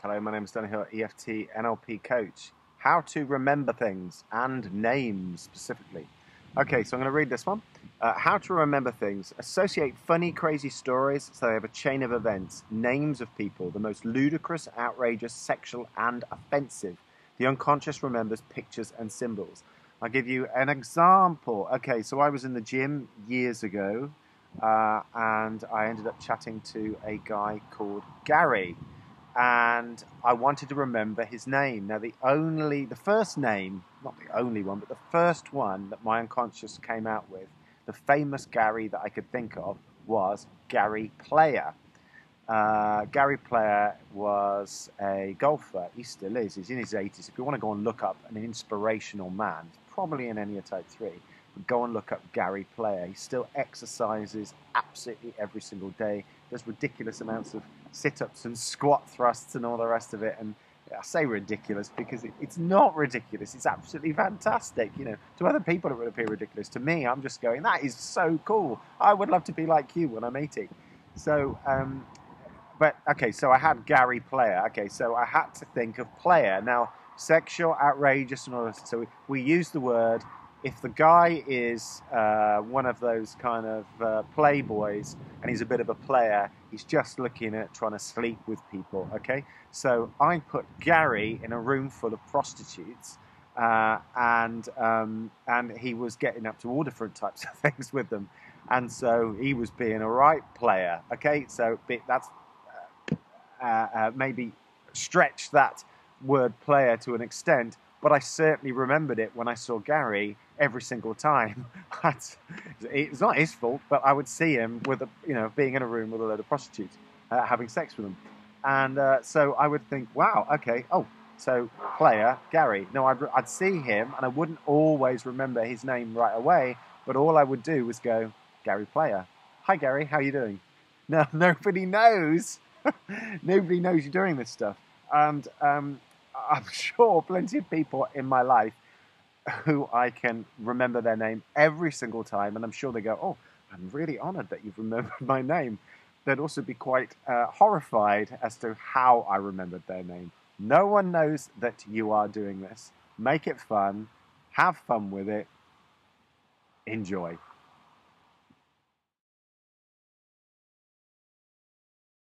Hello, my name is Danny Hill, EFT NLP coach. How to remember things and names specifically. Okay, so I'm going to read this one. How to remember things. Associate funny, crazy stories so they have a chain of events. Names of people, the most ludicrous, outrageous, sexual, and offensive. The unconscious remembers pictures and symbols. I'll give you an example. Okay, so I was in the gym years ago, and I ended up chatting to a guy called Gary. And I wanted to remember his name. Now, the first name, not the only one, but the first one that my unconscious came out with, the famous Gary that I could think of, was Gary Player. Gary Player was a golfer. He still is. He's in his 80s. If you want to go and look up an inspirational man, probably an Enneagram Type 3, but go and look up Gary Player. He still exercises absolutely every single day. Does ridiculous amounts of sit-ups and squat thrusts and all the rest of it. And I say ridiculous because it's not ridiculous. It's absolutely fantastic. You know, to other people it would appear ridiculous. To me, I'm just going, that is so cool. I would love to be like you when I'm 80. So, but okay, so I had Gary Player. Okay, so I had to think of player. Now, sexual, outrageous, and all this. So we use the word. If the guy is one of those kind of playboys and he's a bit of a player, he's just looking at trying to sleep with people, okay? So I put Gary in a room full of prostitutes and he was getting up to all different types of things with them. And so he was being a right player, okay? So that's maybe stretch that word player to an extent, but I certainly remembered it when I saw Gary every single time. It's not his fault, but I would see him with being in a room with a load of prostitutes, having sex with them, and so I would think, wow, okay, so player Gary. No, I'd see him, and I wouldn't always remember his name right away, but all I would do was go, Gary Player. Hi Gary, how you doing? No, nobody knows. Nobody knows you're doing this stuff, and I'm sure plenty of people in my life who I can remember their name every single time, and I'm sure they go, oh, I'm really honoured that you've remembered my name. They'd also be quite horrified as to how I remembered their name. No one knows that you are doing this. Make it fun. Have fun with it. Enjoy.